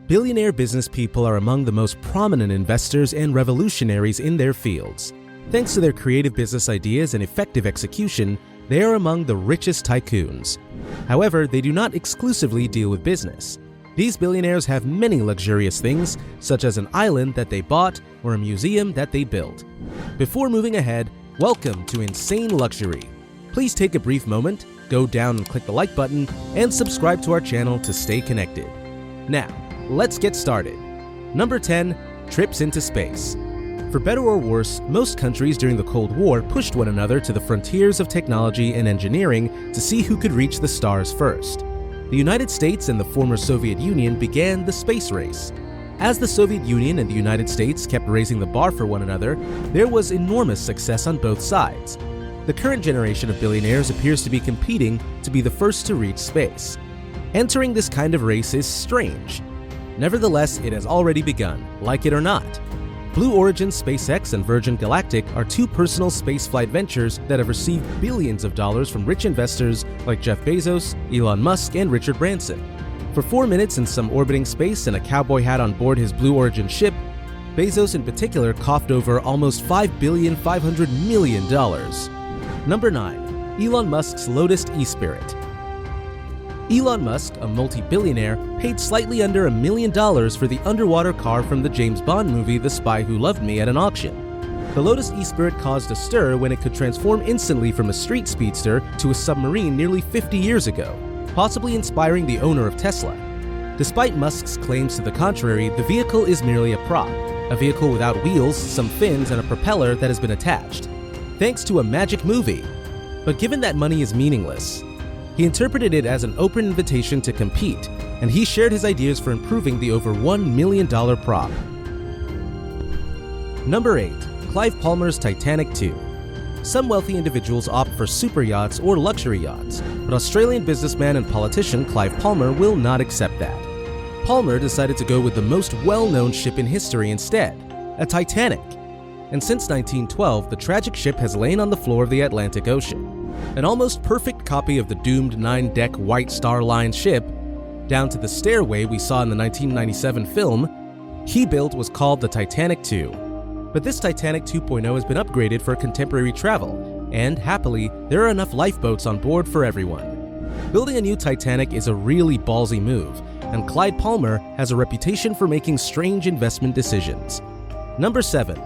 Billionaire business people are among the most prominent investors and revolutionaries in their fields. Thanks to their creative business ideas and effective execution, they are among the richest tycoons. However, they do not exclusively deal with business. These billionaires have many luxurious things, such as an island that they bought or a museum that they built. Before moving ahead, welcome to Insane Luxury. Please take a brief moment, go down and click the like button, and subscribe to our channel to stay connected. Now, let's get started. Number 10. Trips into space. For better or worse, most countries during the Cold War pushed one another to the frontiers of technology and engineering to see who could reach the stars first. The United States and the former Soviet Union began the space race. As the Soviet Union and the United States kept raising the bar for one another, there was enormous success on both sides. The current generation of billionaires appears to be competing to be the first to reach space. Entering this kind of race is strange. Nevertheless, it has already begun, like it or not. Blue Origin, SpaceX, and Virgin Galactic are two personal spaceflight ventures that have received billions of dollars from rich investors like Jeff Bezos, Elon Musk, and Richard Branson. For 4 minutes in some orbiting space and a cowboy hat on board his Blue Origin ship, Bezos in particular coughed over almost $5.5 billion. Number 9. Elon Musk's Lotus Esprit. Elon Musk, a multi-billionaire, paid slightly under $1 million for the underwater car from the James Bond movie The Spy Who Loved Me at an auction. The Lotus Esprit caused a stir when it could transform instantly from a street speedster to a submarine nearly 50 years ago, possibly inspiring the owner of Tesla. Despite Musk's claims to the contrary, the vehicle is merely a prop, a vehicle without wheels, some fins, and a propeller that has been attached, thanks to a magic movie. But given that money is meaningless, he interpreted it as an open invitation to compete, and he shared his ideas for improving the over $1 million prop. Number 8. Clive Palmer's Titanic 2. Some wealthy individuals opt for super yachts or luxury yachts, but Australian businessman and politician Clive Palmer will not accept that. Palmer decided to go with the most well-known ship in history instead, a Titanic. And since 1912, the tragic ship has lain on the floor of the Atlantic Ocean. An almost perfect copy of the doomed 9-deck White Star Line ship, down to the stairway we saw in the 1997 film, he built was called the Titanic 2. But this Titanic 2.0 has been upgraded for contemporary travel, and happily, there are enough lifeboats on board for everyone. Building a new Titanic is a really ballsy move, and Clive Palmer has a reputation for making strange investment decisions. Number 7.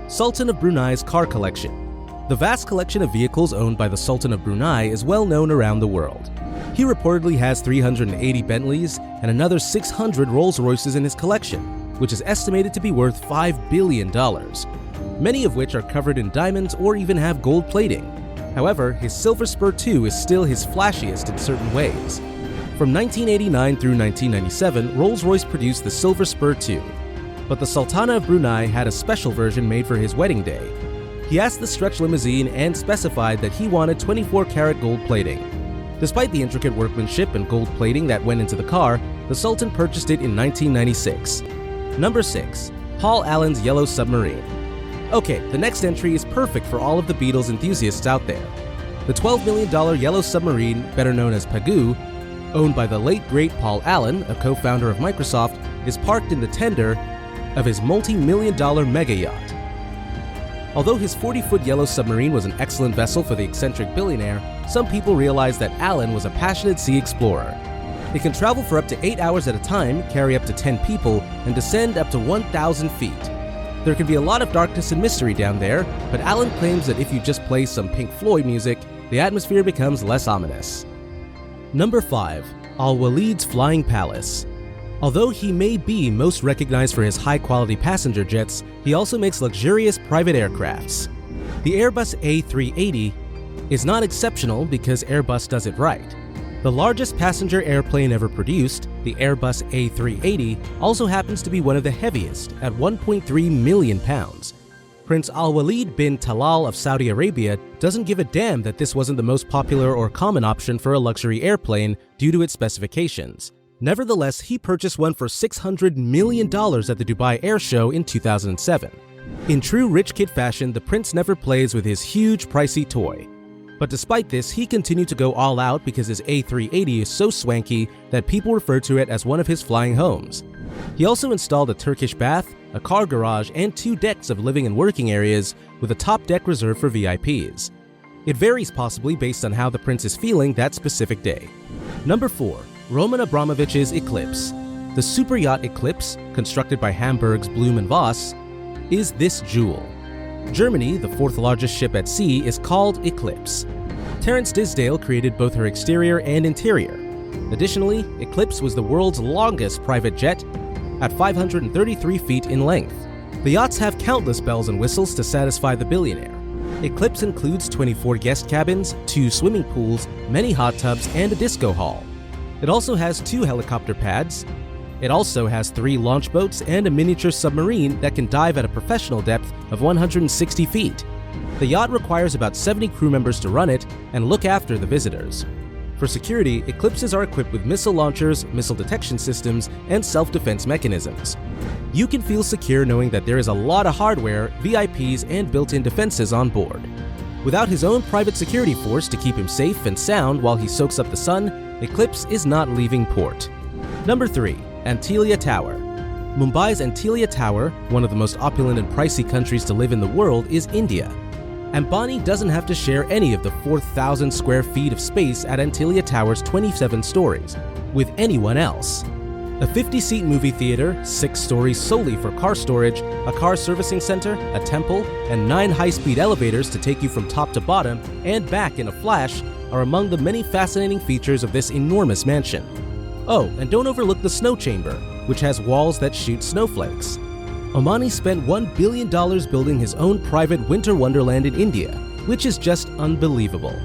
Sultan of Brunei's car collection. The vast collection of vehicles owned by the Sultan of Brunei is well known around the world. He reportedly has 380 Bentleys and another 600 Rolls-Royces in his collection, which is estimated to be worth $5 billion, many of which are covered in diamonds or even have gold plating. However, his Silver Spur 2 is still his flashiest in certain ways. From 1989 through 1997, Rolls-Royce produced the Silver Spur 2, but the Sultan of Brunei had a special version made for his wedding day. He asked the stretch limousine and specified that he wanted 24-karat gold plating. Despite the intricate workmanship and gold plating that went into the car, the Sultan purchased it in 1996. Number 6. Paul Allen's Yellow Submarine. Okay, the next entry is perfect for all of the Beatles enthusiasts out there. The $12 million Yellow Submarine, better known as Pagoo, owned by the late great Paul Allen, a co-founder of Microsoft, is parked in the tender of his multi-million-dollar mega yacht. Although his 40-foot Yellow Submarine was an excellent vessel for the eccentric billionaire, some people realized that Allen was a passionate sea explorer. It can travel for up to 8 hours at a time, carry up to 10 people, and descend up to 1,000 feet. There can be a lot of darkness and mystery down there, but Allen claims that if you just play some Pink Floyd music, the atmosphere becomes less ominous. Number 5. Al-Waleed's Flying Palace. Although he may be most recognized for his high-quality passenger jets, he also makes luxurious private aircrafts. The Airbus A380 is not exceptional because Airbus does it right. The largest passenger airplane ever produced, the Airbus A380, also happens to be one of the heaviest at 1.3 million pounds. Prince Al-Waleed bin Talal of Saudi Arabia doesn't give a damn that this wasn't the most popular or common option for a luxury airplane due to its specifications. Nevertheless, he purchased one for $600 million at the Dubai Air Show in 2007. In true rich kid fashion, the prince never plays with his huge, pricey toy. But despite this, he continued to go all out because his A380 is so swanky that people refer to it as one of his flying homes. He also installed a Turkish bath, a car garage, and 2 decks of living and working areas with a top deck reserved for VIPs. It varies possibly based on how the prince is feeling that specific day. Number 4. Roman Abramovich's Eclipse. The super yacht Eclipse, constructed by Hamburg's Bloom & Voss, is this jewel. Germany, the 4th largest ship at sea, is called Eclipse. Terence Disdale created both her exterior and interior. Additionally, Eclipse was the world's longest private jet at 533 feet in length. The yachts have countless bells and whistles to satisfy the billionaire. Eclipse includes 24 guest cabins, 2 swimming pools, many hot tubs, and a disco hall. It also has 2 helicopter pads. It also has 3 launch boats and a miniature submarine that can dive at a professional depth of 160 feet. The yacht requires about 70 crew members to run it and look after the visitors. For security, Eclipses are equipped with missile launchers, missile detection systems, and self-defense mechanisms. You can feel secure knowing that there is a lot of hardware, VIPs, and built-in defenses on board. Without his own private security force to keep him safe and sound while he soaks up the sun, Eclipse is not leaving port. Number 3. Antilia Tower. Mumbai's Antilia Tower, one of the most opulent and pricey countries to live in the world, is India. Ambani doesn't have to share any of the 4,000 square feet of space at Antilia Tower's 27 stories with anyone else. A 50-seat movie theater, 6 stories solely for car storage, a car servicing center, a temple, and 9 high-speed elevators to take you from top to bottom and back in a flash are among the many fascinating features of this enormous mansion. Oh, and don't overlook the snow chamber, which has walls that shoot snowflakes. Omani spent $1 billion building his own private winter wonderland in India, which is just unbelievable.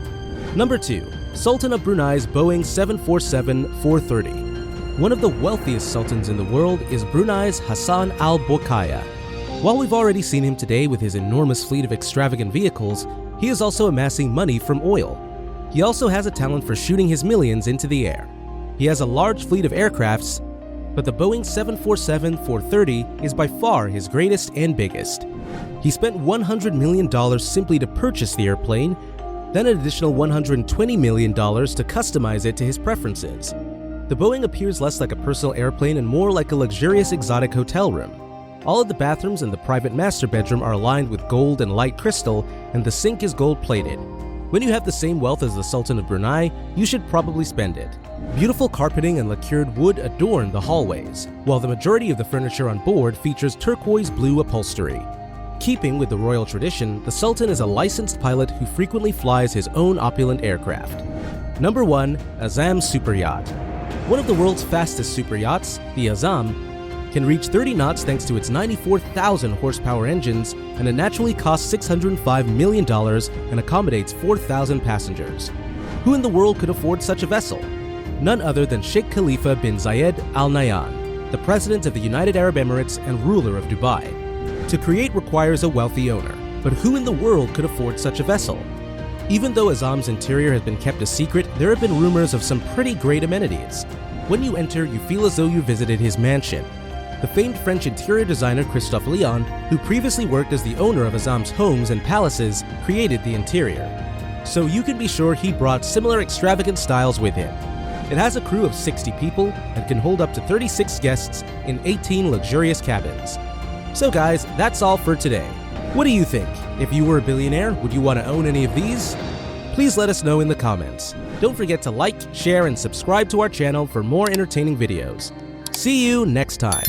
Number 2. Sultan of Brunei's Boeing 747-430. One of the wealthiest sultans in the world is Brunei's Hassan Al-Bolkiah. While we've already seen him today with his enormous fleet of extravagant vehicles, he is also amassing money from oil. He also has a talent for shooting his millions into the air. He has a large fleet of aircrafts, but the Boeing 747-430 is by far his greatest and biggest. He spent $100 million simply to purchase the airplane, then an additional $120 million to customize it to his preferences. The Boeing appears less like a personal airplane and more like a luxurious exotic hotel room. All of the bathrooms in the private master bedroom are lined with gold and light crystal, and the sink is gold-plated. When you have the same wealth as the Sultan of Brunei, you should probably spend it. Beautiful carpeting and lacquered wood adorn the hallways, while the majority of the furniture on board features turquoise blue upholstery. Keeping with the royal tradition, the Sultan is a licensed pilot who frequently flies his own opulent aircraft. Number 1. Azzam Superyacht. One of the world's fastest superyachts, the Azzam, can reach 30 knots thanks to its 94,000 horsepower engines, and it naturally costs $605 million and accommodates 4,000 passengers. Who in the world could afford such a vessel? None other than Sheikh Khalifa bin Zayed Al Nahyan, the president of the United Arab Emirates and ruler of Dubai. To create requires a wealthy owner, but who in the world could afford such a vessel? Even though Azzam's interior has been kept a secret, there have been rumors of some pretty great amenities. When you enter, you feel as though you visited his mansion. The famed French interior designer Christophe Leon, who previously worked as the owner of Azzam's homes and palaces, created the interior. So you can be sure he brought similar extravagant styles with him. It has a crew of 60 people and can hold up to 36 guests in 18 luxurious cabins. So guys, that's all for today. What do you think? If you were a billionaire, would you want to own any of these? Please let us know in the comments. Don't forget to like, share, and subscribe to our channel for more entertaining videos. See you next time.